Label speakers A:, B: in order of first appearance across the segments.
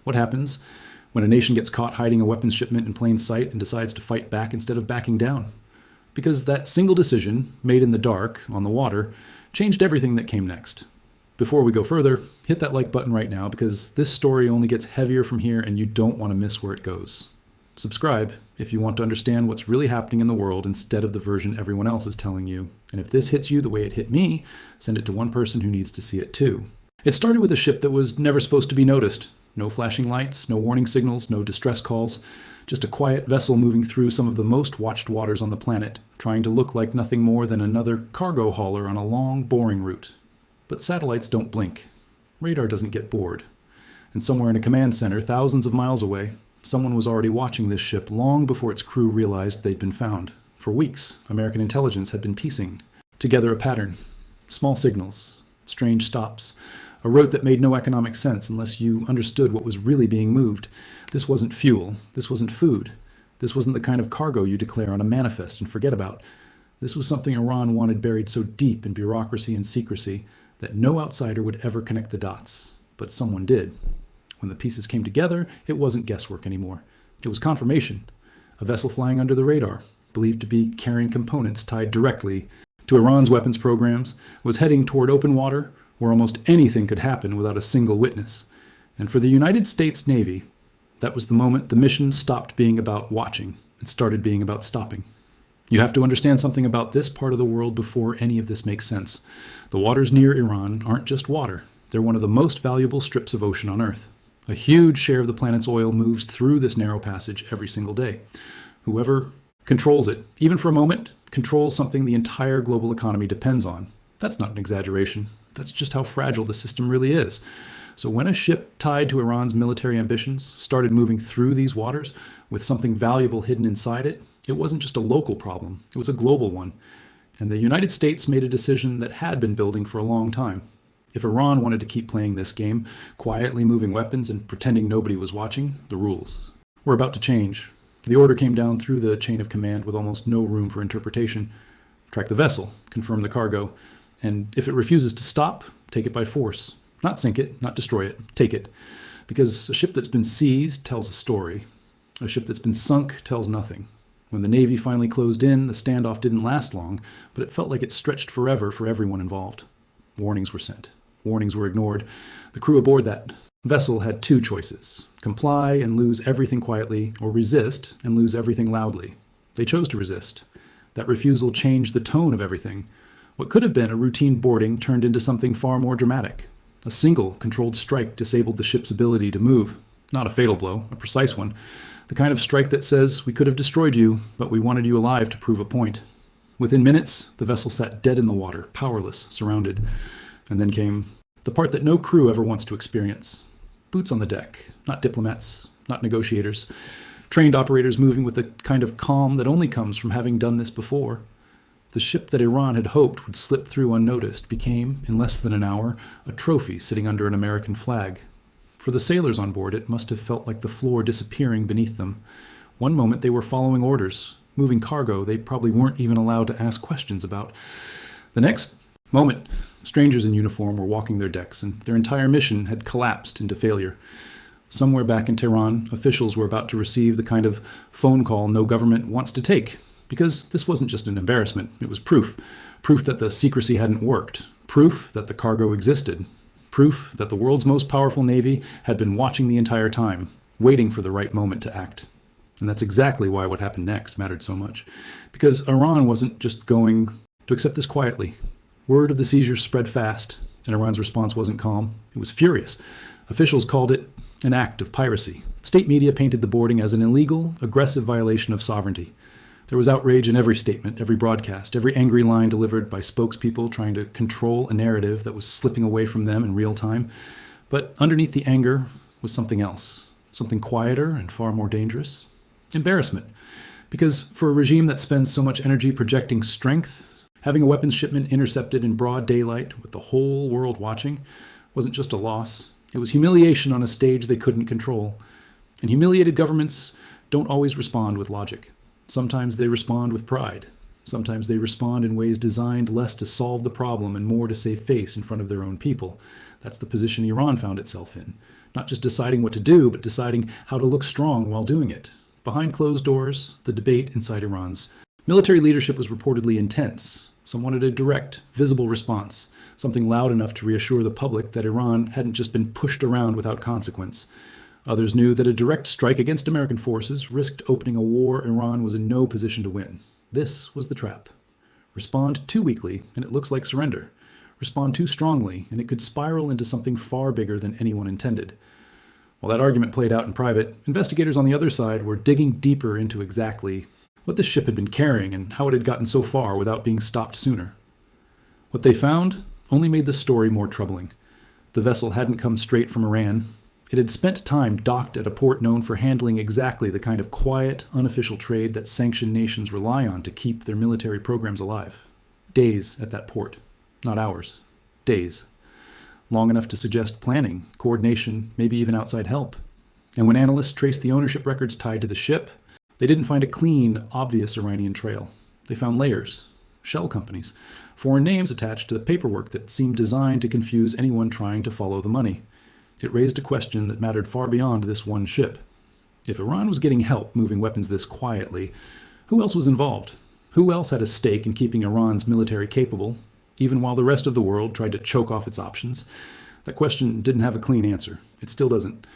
A: What happens when a nation gets caught hiding a weapons shipment in plain sight and decides to fight back instead of backing down? Because that single decision, made in the dark, on the water, changed everything that came next. Before we go further, hit that like button right now because this story only gets heavier from here and you don't want to miss where it goes. Subscribe if you want to understand what's really happening in the world instead of the version everyone else is telling you. And if this hits you the way it hit me, send it to one person who needs to see it too. It started with a ship that was never supposed to be noticed. No flashing lights, no warning signals, no distress calls. Just a quiet vessel moving through some of the most watched waters on the planet, trying to look like nothing more than another cargo hauler on a long, boring route. But satellites don't blink. Radar doesn't get bored. And somewhere in a command center, thousands of miles away, someone was already watching this ship long before its crew realized they'd been found. For weeks, American intelligence had been piecing together a pattern. Small signals, strange stops, a route that made no economic sense unless you understood what was really being moved. This wasn't fuel. This wasn't food. This wasn't the kind of cargo you declare on a manifest and forget about. This was something Iran wanted buried so deep in bureaucracy and secrecy that no outsider would ever connect the dots. But someone did. When the pieces came together, it wasn't guesswork anymore. It was confirmation. A vessel flying under the radar, believed to be carrying components tied directly to Iran's weapons programs, was heading toward open water where almost anything could happen without a single witness. And for the United States Navy, that was the moment the mission stopped being about watching and started being about stopping. You have to understand something about this part of the world before any of this makes sense. The waters near Iran aren't just water. They're one of the most valuable strips of ocean on Earth. A huge share of the planet's oil moves through this narrow passage every single day. Whoever controls it, even for a moment, controls something the entire global economy depends on. That's not an exaggeration. That's just how fragile the system really is. So when a ship tied to Iran's military ambitions started moving through these waters with something valuable hidden inside it, it wasn't just a local problem, it was a global one. And the United States made a decision that had been building for a long time. If Iran wanted to keep playing this game, quietly moving weapons and pretending nobody was watching, the rules were about to change. The order came down through the chain of command with almost no room for interpretation. Track the vessel, confirm the cargo, and if it refuses to stop, take it by force. Not sink it, not destroy it, take it. Because a ship that's been seized tells a story. A ship that's been sunk tells nothing. When the Navy finally closed in, the standoff didn't last long, but it felt like it stretched forever for everyone involved. Warnings were sent. Warnings were ignored. The crew aboard that vessel had two choices: comply and lose everything quietly, or resist and lose everything loudly. They chose to resist. That refusal changed the tone of everything. What could have been a routine boarding turned into something far more dramatic. A single controlled strike disabled the ship's ability to move. Not a fatal blow, a precise one. The kind of strike that says, we could have destroyed you, but we wanted you alive to prove a point. Within minutes, the vessel sat dead in the water, powerless, surrounded. And then came the part that no crew ever wants to experience. Boots on the deck, not diplomats, not negotiators. Trained operators moving with the kind of calm that only comes from having done this before. The ship that Iran had hoped would slip through unnoticed became, in less than an hour, a trophy sitting under an American flag. For the sailors on board, it must have felt like the floor disappearing beneath them. One moment they were following orders, moving cargo they probably weren't even allowed to ask questions about. The next moment, strangers in uniform were walking their decks, and their entire mission had collapsed into failure. Somewhere back in Tehran, officials were about to receive the kind of phone call no government wants to take. Because this wasn't just an embarrassment, it was proof. Proof that the secrecy hadn't worked. Proof that the cargo existed. Proof that the world's most powerful navy had been watching the entire time, waiting for the right moment to act. And that's exactly why what happened next mattered so much. Because Iran wasn't just going to accept this quietly. Word of the seizure spread fast, and Iran's response wasn't calm. It was furious. Officials called it an act of piracy. State media painted the boarding as an illegal, aggressive violation of sovereignty. There was outrage in every statement, every broadcast, every angry line delivered by spokespeople trying to control a narrative that was slipping away from them in real time. But underneath the anger was something else, something quieter and far more dangerous. Embarrassment. Because for a regime that spends so much energy projecting strength, having a weapons shipment intercepted in broad daylight with the whole world watching wasn't just a loss. It was humiliation on a stage they couldn't control. And humiliated governments don't always respond with logic. Sometimes they respond with pride. Sometimes they respond in ways designed less to solve the problem and more to save face in front of their own people. That's the position Iran found itself in. Not just deciding what to do, but deciding how to look strong while doing it. Behind closed doors, the debate inside Iran's military leadership was reportedly intense. Some wanted a direct, visible response, something loud enough to reassure the public that Iran hadn't just been pushed around without consequence. Others knew that a direct strike against American forces risked opening a war Iran was in no position to win. This was the trap. Respond too weakly, and it looks like surrender. Respond too strongly, and it could spiral into something far bigger than anyone intended. While that argument played out in private, investigators on the other side were digging deeper into exactly what the ship had been carrying and how it had gotten so far without being stopped sooner. What they found only made the story more troubling. The vessel hadn't come straight from Iran. It had spent time docked at a port known for handling exactly the kind of quiet, unofficial trade that sanctioned nations rely on to keep their military programs alive. Days at that port. Not hours. Days. Long enough to suggest planning, coordination, maybe even outside help. And when analysts traced the ownership records tied to the ship, they didn't find a clean, obvious Iranian trail. They found layers, shell companies, foreign names attached to the paperwork that seemed designed to confuse anyone trying to follow the money. It raised a question that mattered far beyond this one ship. If Iran was getting help moving weapons this quietly, who else was involved? Who else had a stake in keeping Iran's military capable, even while the rest of the world tried to choke off its options? That question didn't have a clean answer. It still doesn't.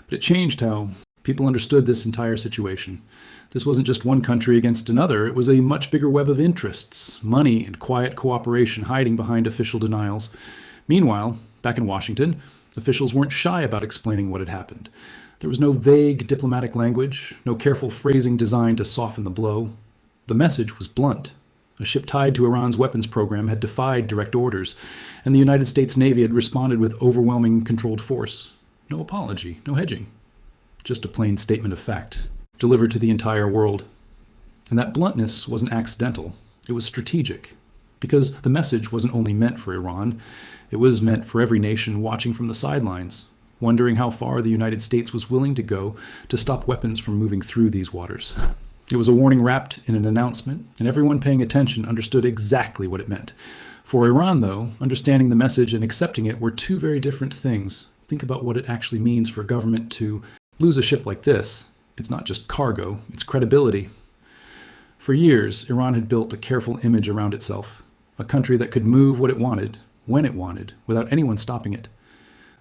A: But it changed how people understood this entire situation. This wasn't just one country against another. It was a much bigger web of interests, money, and quiet cooperation hiding behind official denials. Meanwhile, back in Washington, officials weren't shy about explaining what had happened. There was no vague diplomatic language, no careful phrasing designed to soften the blow. The message was blunt. A ship tied to Iran's weapons program had defied direct orders, and the United States Navy had responded with overwhelming controlled force. No apology, no hedging. Just a plain statement of fact, delivered to the entire world. And that bluntness wasn't accidental. It was strategic. Because the message wasn't only meant for Iran, it was meant for every nation watching from the sidelines, wondering how far the United States was willing to go to stop weapons from moving through these waters. It was a warning wrapped in an announcement, and everyone paying attention understood exactly what it meant. For Iran, though, understanding the message and accepting it were two very different things. Think about what it actually means for a government to lose a ship like this. It's not just cargo, it's credibility. For years, Iran had built a careful image around itself, a country that could move what it wanted, when it wanted, without anyone stopping it.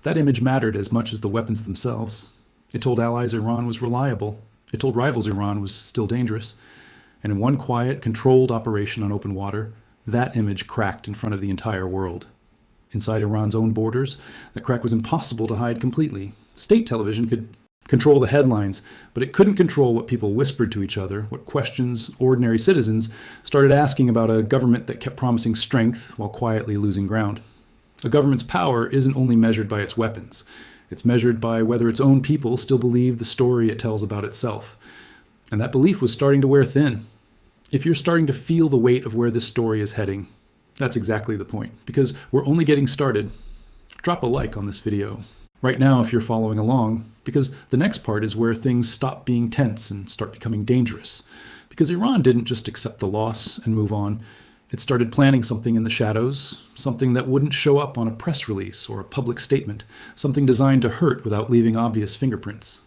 A: That image mattered as much as the weapons themselves. It told allies Iran was reliable. It told rivals Iran was still dangerous. And in one quiet, controlled operation on open water, that image cracked in front of the entire world. Inside Iran's own borders, the crack was impossible to hide completely. State television could control the headlines, but it couldn't control what people whispered to each other, what questions ordinary citizens started asking about a government that kept promising strength while quietly losing ground. A government's power isn't only measured by its weapons. It's measured by whether its own people still believe the story it tells about itself. And that belief was starting to wear thin. If you're starting to feel the weight of where this story is heading, that's exactly the point, because we're only getting started. Drop a like on this video right now if you're following along, because the next part is where things stop being tense and start becoming dangerous. Because Iran didn't just accept the loss and move on. It started planning something in the shadows, something that wouldn't show up on a press release or a public statement, something designed to hurt without leaving obvious fingerprints.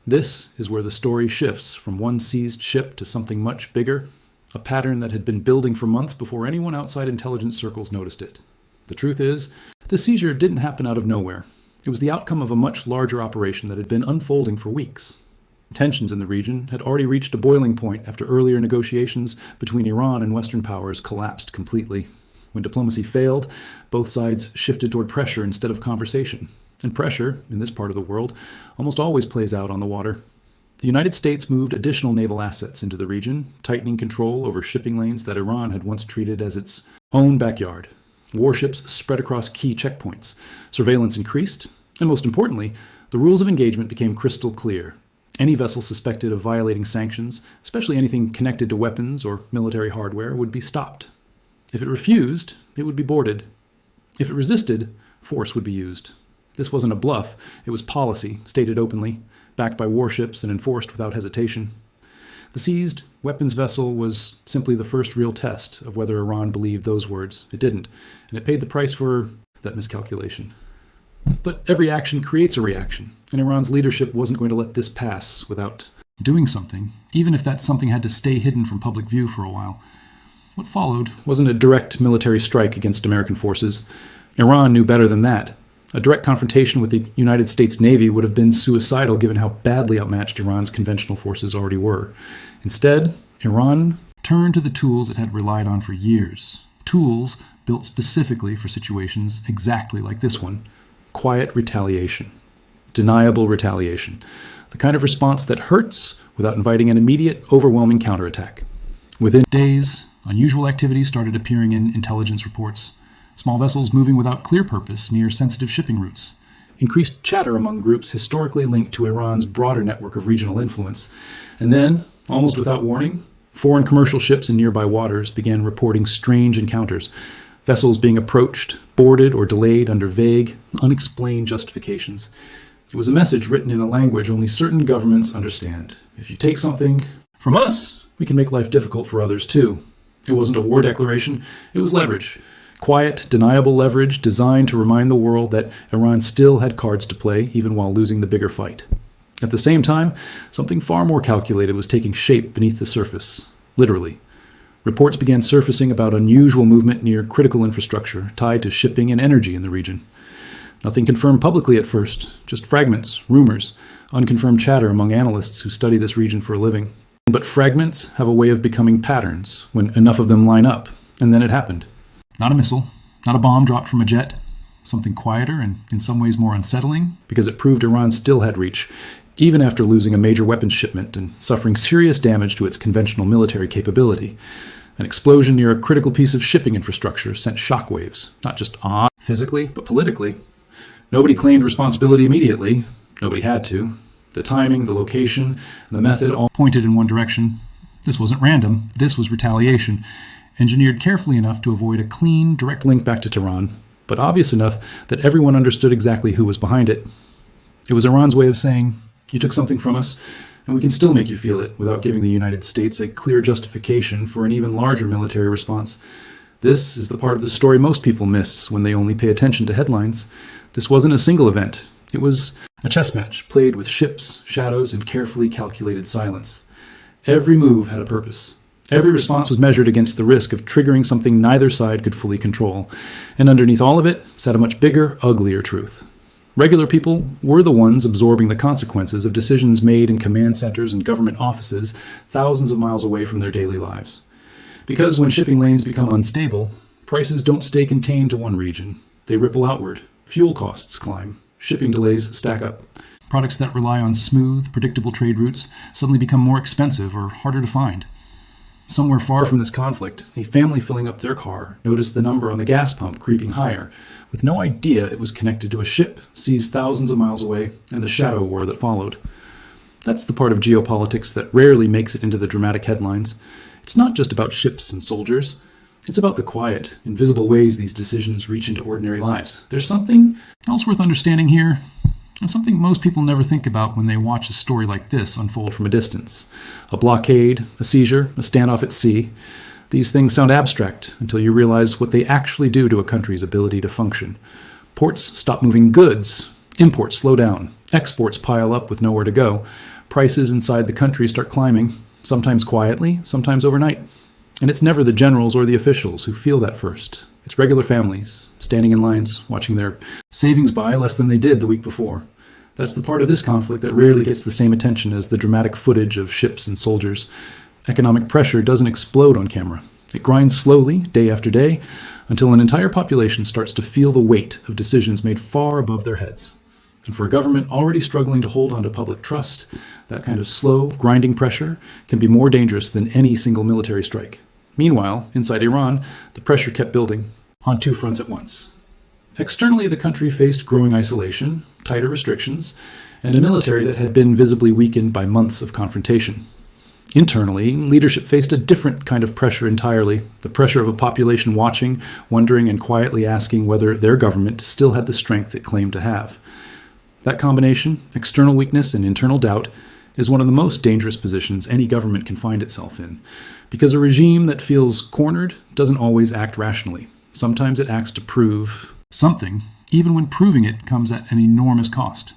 A: This is where the story shifts from one seized ship to something much bigger, a pattern that had been building for months before anyone outside intelligence circles noticed it. The truth is, the seizure didn't happen out of nowhere. It was the outcome of a much larger operation that had been unfolding for weeks. Tensions in the region had already reached a boiling point after earlier negotiations between Iran and Western powers collapsed completely. When diplomacy failed, both sides shifted toward pressure instead of conversation. And pressure, in this part of the world, almost always plays out on the water. The United States moved additional naval assets into the region, tightening control over shipping lanes that Iran had once treated as its own backyard. Warships spread across key checkpoints. Surveillance increased, and most importantly, the rules of engagement became crystal clear. Any vessel suspected of violating sanctions, especially anything connected to weapons or military hardware, would be stopped. If it refused, it would be boarded. If it resisted, force would be used. This wasn't a bluff, it was policy, stated openly, backed by warships and enforced without hesitation. The seized weapons vessel was simply the first real test of whether Iran believed those words. It didn't, and it paid the price for that miscalculation. But every action creates a reaction, and Iran's leadership wasn't going to let this pass without doing something, even if that something had to stay hidden from public view for a while. What followed wasn't a direct military strike against American forces. Iran knew better than that. A direct confrontation with the United States Navy would have been suicidal given how badly outmatched Iran's conventional forces already were. Instead, Iran turned to the tools it had relied on for years. Tools built specifically for situations exactly like this one. Quiet retaliation. Deniable retaliation. The kind of response that hurts without inviting an immediate, overwhelming counterattack. Within days, unusual activity started appearing in intelligence reports. Small vessels moving without clear purpose near sensitive shipping routes. Increased chatter among groups historically linked to Iran's broader network of regional influence. And then, almost without warning, foreign commercial ships in nearby waters began reporting strange encounters. Vessels being approached, boarded, or delayed under vague, unexplained justifications. It was a message written in a language only certain governments understand. If you take something from us, we can make life difficult for others too. It wasn't a war declaration, it was leverage. Quiet, deniable leverage designed to remind the world that Iran still had cards to play, even while losing the bigger fight. At the same time, something far more calculated was taking shape beneath the surface, literally. Reports began surfacing about unusual movement near critical infrastructure tied to shipping and energy in the region. Nothing confirmed publicly at first, just fragments, rumors, unconfirmed chatter among analysts who study this region for a living. But fragments have a way of becoming patterns when enough of them line up, and then it happened. Not a missile, not a bomb dropped from a jet, something quieter and in some ways more unsettling, because it proved Iran still had reach, even after losing a major weapons shipment and suffering serious damage to its conventional military capability. An explosion near a critical piece of shipping infrastructure sent shockwaves, not just physically, but politically. Nobody claimed responsibility immediately. Nobody had to. The timing, the location, and the method all pointed in one direction. This wasn't random. This was retaliation, engineered carefully enough to avoid a clean, direct link back to Tehran, but obvious enough that everyone understood exactly who was behind it. It was Iran's way of saying, you took something from us, and we can still make you feel it without giving the United States a clear justification for an even larger military response. This is the part of the story most people miss when they only pay attention to headlines. This wasn't a single event. It was a chess match played with ships, shadows, and carefully calculated silence. Every move had a purpose. Every response was measured against the risk of triggering something neither side could fully control. And underneath all of it sat a much bigger, uglier truth. Regular people were the ones absorbing the consequences of decisions made in command centers and government offices thousands of miles away from their daily lives. Because when shipping lanes become unstable, prices don't stay contained to one region. They ripple outward. Fuel costs climb. Shipping delays stack up. Products that rely on smooth, predictable trade routes suddenly become more expensive or harder to find. Somewhere far from this conflict, a family filling up their car noticed the number on the gas pump creeping higher, with no idea it was connected to a ship seized thousands of miles away and the shadow war that followed. That's the part of geopolitics that rarely makes it into the dramatic headlines. It's not just about ships and soldiers. It's about the quiet, invisible ways these decisions reach into ordinary lives. There's something else worth understanding here, and something most people never think about when they watch a story like this unfold from a distance. A blockade, a seizure, a standoff at sea. These things sound abstract until you realize what they actually do to a country's ability to function. Ports stop moving goods. Imports slow down. Exports pile up with nowhere to go. Prices inside the country start climbing, sometimes quietly, sometimes overnight. And it's never the generals or the officials who feel that first. It's regular families, standing in lines, watching their savings buy less than they did the week before. That's the part of this conflict that rarely gets the same attention as the dramatic footage of ships and soldiers. Economic pressure doesn't explode on camera. It grinds slowly, day after day, until an entire population starts to feel the weight of decisions made far above their heads. And for a government already struggling to hold on to public trust, that kind of slow, grinding pressure can be more dangerous than any single military strike. Meanwhile, inside Iran, the pressure kept building on two fronts at once. Externally, the country faced growing isolation, tighter restrictions, and a military that had been visibly weakened by months of confrontation. Internally, leadership faced a different kind of pressure entirely, the pressure of a population watching, wondering, and quietly asking whether their government still had the strength it claimed to have. That combination, external weakness and internal doubt, is one of the most dangerous positions any government can find itself in, because a regime that feels cornered doesn't always act rationally. Sometimes it acts to prove something, even when proving it comes at an enormous cost.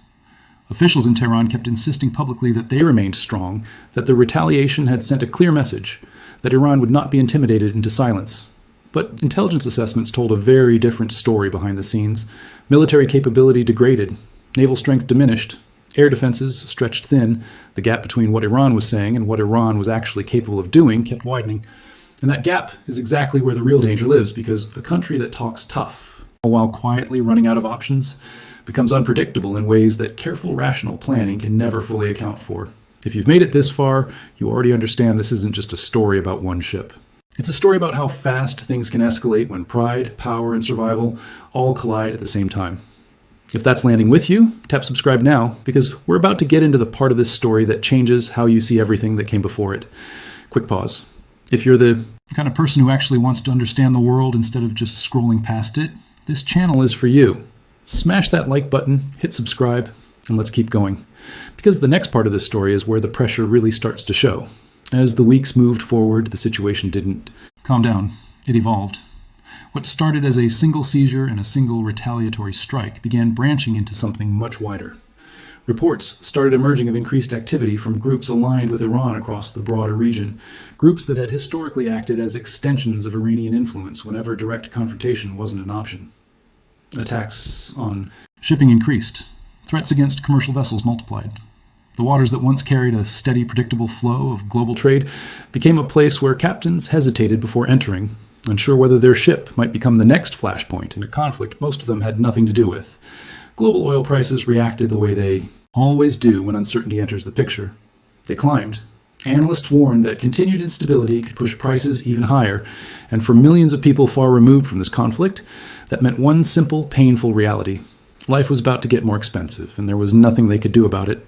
A: Officials in Tehran kept insisting publicly that they remained strong, that the retaliation had sent a clear message, that Iran would not be intimidated into silence. But intelligence assessments told a very different story behind the scenes. Military capability degraded, naval strength diminished, air defenses stretched thin, the gap between what Iran was saying and what Iran was actually capable of doing kept widening. And that gap is exactly where the real danger lives, because a country that talks tough, while quietly running out of options, becomes unpredictable in ways that careful, rational planning can never fully account for. If you've made it this far, you already understand this isn't just a story about one ship. It's a story about how fast things can escalate when pride, power, and survival all collide at the same time. If that's landing with you, tap subscribe now, because we're about to get into the part of this story that changes how you see everything that came before it. Quick pause. If you're the kind of person who actually wants to understand the world instead of just scrolling past it, this channel is for you. Smash that like button, hit subscribe, and let's keep going. Because the next part of this story is where the pressure really starts to show. As the weeks moved forward, the situation didn't calm down. It evolved. What started as a single seizure and a single retaliatory strike began branching into something much wider. Reports started emerging of increased activity from groups aligned with Iran across the broader region, groups that had historically acted as extensions of Iranian influence whenever direct confrontation wasn't an option. Attacks on shipping increased. Threats against commercial vessels multiplied. The waters that once carried a steady, predictable flow of global trade became a place where captains hesitated before entering, unsure whether their ship might become the next flashpoint in a conflict most of them had nothing to do with. Global oil prices reacted the way they always do when uncertainty enters the picture. They climbed. Analysts warned that continued instability could push prices even higher, and for millions of people far removed from this conflict, that meant one simple, painful reality. Life was about to get more expensive, and there was nothing they could do about it.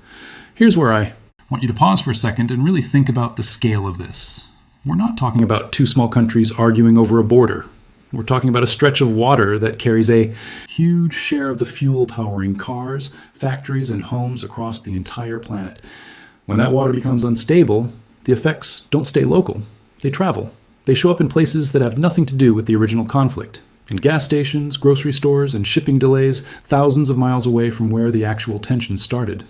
A: Here's where I want you to pause for a second and really think about the scale of this. We're not talking about two small countries arguing over a border. We're talking about a stretch of water that carries a huge share of the fuel powering cars, factories, and homes across the entire planet. When that water becomes unstable, the effects don't stay local. They travel. They show up in places that have nothing to do with the original conflict. In gas stations, grocery stores, and shipping delays thousands of miles away from where the actual tension started.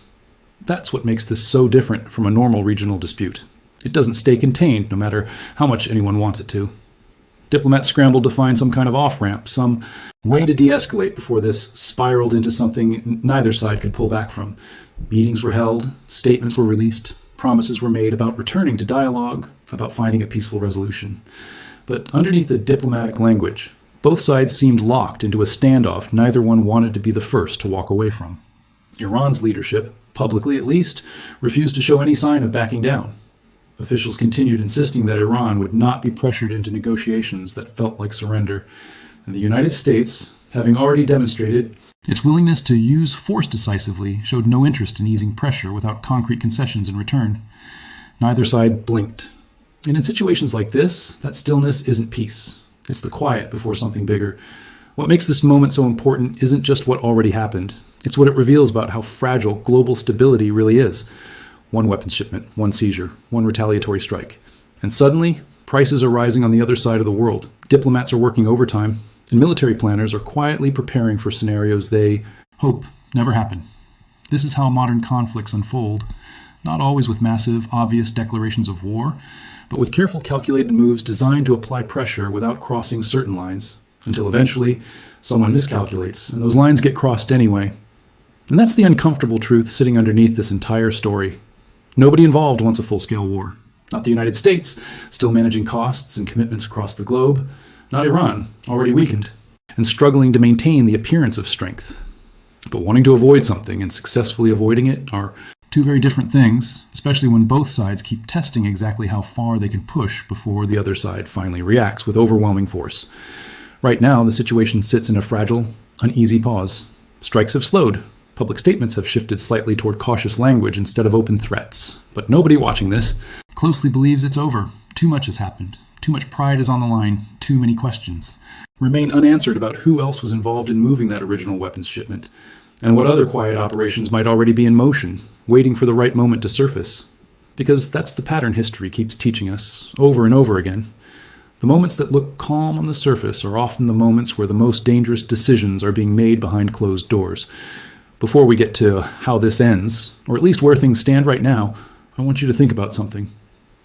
A: That's what makes this so different from a normal regional dispute. It doesn't stay contained, no matter how much anyone wants it to. Diplomats scrambled to find some kind of off-ramp, some way to de-escalate before this spiraled into something neither side could pull back from. Meetings were held, statements were released, promises were made about returning to dialogue, about finding a peaceful resolution. But underneath the diplomatic language, both sides seemed locked into a standoff neither one wanted to be the first to walk away from. Iran's leadership, publicly at least, refused to show any sign of backing down. Officials continued insisting that Iran would not be pressured into negotiations that felt like surrender, and the United States, having already demonstrated its willingness to use force decisively, showed no interest in easing pressure without concrete concessions in return. Neither side blinked. And in situations like this, that stillness isn't peace. It's the quiet before something bigger. What makes this moment so important isn't just what already happened. It's what it reveals about how fragile global stability really is. One weapons shipment, one seizure, one retaliatory strike. And suddenly, prices are rising on the other side of the world. Diplomats are working overtime, and military planners are quietly preparing for scenarios they hope never happen. This is how modern conflicts unfold, not always with massive, obvious declarations of war, but with careful, calculated moves designed to apply pressure without crossing certain lines, until eventually someone miscalculates, and those lines get crossed anyway. And that's the uncomfortable truth sitting underneath this entire story. Nobody involved wants a full-scale war. Not the United States, still managing costs and commitments across the globe. Not Iran, already weakened, and struggling to maintain the appearance of strength. But wanting to avoid something and successfully avoiding it are two very different things, especially when both sides keep testing exactly how far they can push before the other side finally reacts with overwhelming force. Right now, the situation sits in a fragile, uneasy pause. Strikes have slowed. Public statements have shifted slightly toward cautious language instead of open threats. But nobody watching this closely believes it's over. Too much has happened. Too much pride is on the line. Too many questions remain unanswered about who else was involved in moving that original weapons shipment, and what other quiet operations might already be in motion, waiting for the right moment to surface. Because that's the pattern history keeps teaching us, over and over again. The moments that look calm on the surface are often the moments where the most dangerous decisions are being made behind closed doors. Before we get to how this ends, or at least where things stand right now, I want you to think about something.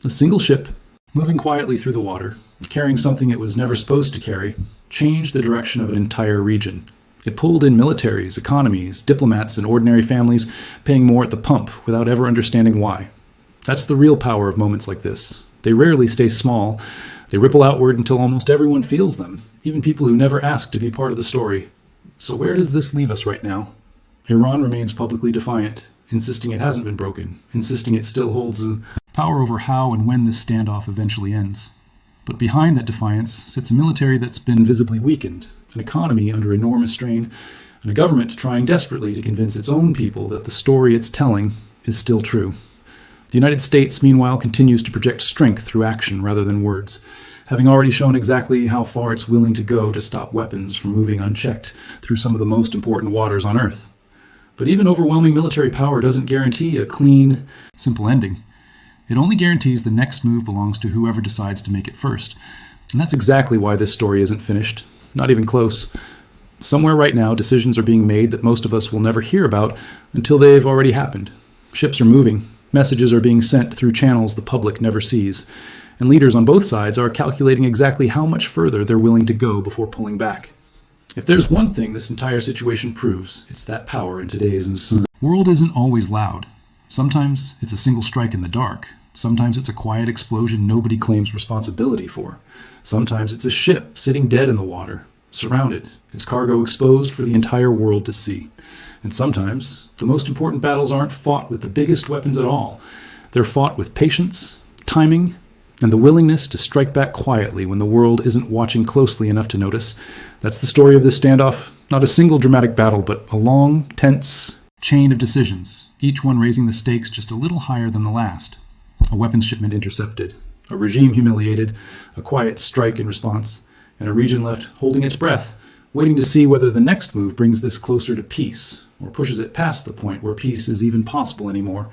A: A single ship, moving quietly through the water, carrying something it was never supposed to carry, changed the direction of an entire region. It pulled in militaries, economies, diplomats, and ordinary families, paying more at the pump without ever understanding why. That's the real power of moments like this. They rarely stay small. They ripple outward until almost everyone feels them, even people who never asked to be part of the story. So where does this leave us right now? Iran remains publicly defiant, insisting it hasn't been broken, insisting it still holds power over how and when this standoff eventually ends. But behind that defiance sits a military that's been visibly weakened, an economy under enormous strain, and a government trying desperately to convince its own people that the story it's telling is still true. The United States, meanwhile, continues to project strength through action rather than words, having already shown exactly how far it's willing to go to stop weapons from moving unchecked through some of the most important waters on Earth. But even overwhelming military power doesn't guarantee a clean, simple ending. It only guarantees the next move belongs to whoever decides to make it first. And that's exactly why this story isn't finished, not even close. Somewhere right now, decisions are being made that most of us will never hear about until they've already happened. Ships are moving. Messages are being sent through channels the public never sees, and leaders on both sides are calculating exactly how much further they're willing to go before pulling back. If there's one thing this entire situation proves, it's that power in today's world isn't always loud. Sometimes it's a single strike in the dark. Sometimes it's a quiet explosion nobody claims responsibility for. Sometimes it's a ship sitting dead in the water, surrounded, its cargo exposed for the entire world to see. And sometimes, the most important battles aren't fought with the biggest weapons at all. They're fought with patience, timing, and the willingness to strike back quietly when the world isn't watching closely enough to notice. That's the story of this standoff. Not a single dramatic battle, but a long, tense chain of decisions, each one raising the stakes just a little higher than the last. A weapons shipment intercepted, a regime humiliated, a quiet strike in response, and a region left holding its breath, waiting to see whether the next move brings this closer to peace, or pushes it past the point where peace is even possible anymore.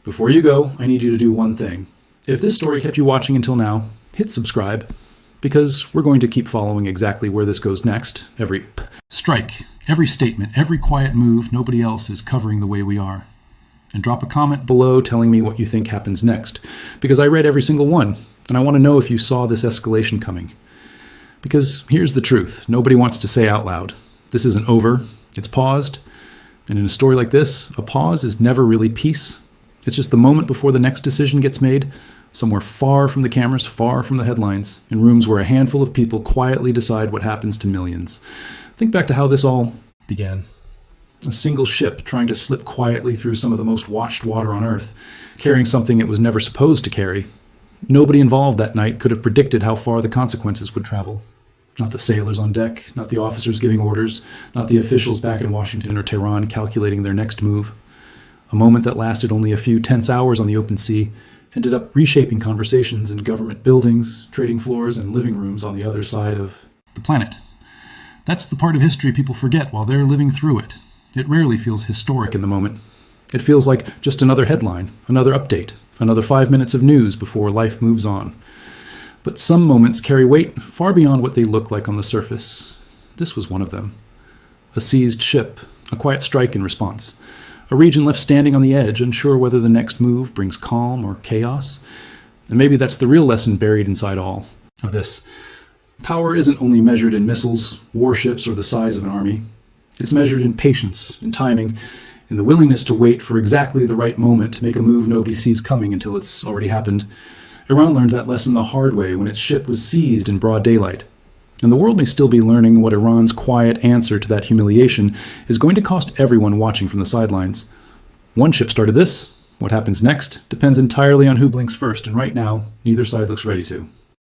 A: Before you go, I need you to do one thing. If this story kept you watching until now, hit subscribe, because we're going to keep following exactly where this goes next. Every strike, every statement, every quiet move nobody else is covering the way we are. And drop a comment below telling me what you think happens next, because I read every single one, and I want to know if you saw this escalation coming. Because here's the truth, nobody wants to say out loud. This isn't over, it's paused. And in a story like this, a pause is never really peace. It's just the moment before the next decision gets made, somewhere far from the cameras, far from the headlines, in rooms where a handful of people quietly decide what happens to millions. Think back to how this all began. A single ship trying to slip quietly through some of the most watched water on Earth, carrying something it was never supposed to carry. Nobody involved that night could have predicted how far the consequences would travel. Not the sailors on deck, not the officers giving orders, not the officials back in Washington or Tehran calculating their next move. A moment that lasted only a few tense hours on the open sea ended up reshaping conversations in government buildings, trading floors, and living rooms on the other side of the planet. That's the part of history people forget while they're living through it. It rarely feels historic in the moment. It feels like just another headline, another update, another 5 minutes of news before life moves on. But some moments carry weight far beyond what they look like on the surface. This was one of them. A seized ship, a quiet strike in response. A region left standing on the edge, unsure whether the next move brings calm or chaos. And maybe that's the real lesson buried inside all of this. Power isn't only measured in missiles, warships, or the size of an army. It's measured in patience, in timing, in the willingness to wait for exactly the right moment to make a move nobody sees coming until it's already happened. Iran learned that lesson the hard way when its ship was seized in broad daylight. And the world may still be learning what Iran's quiet answer to that humiliation is going to cost everyone watching from the sidelines. One ship started this. What happens next depends entirely on who blinks first, and right now, neither side looks ready to.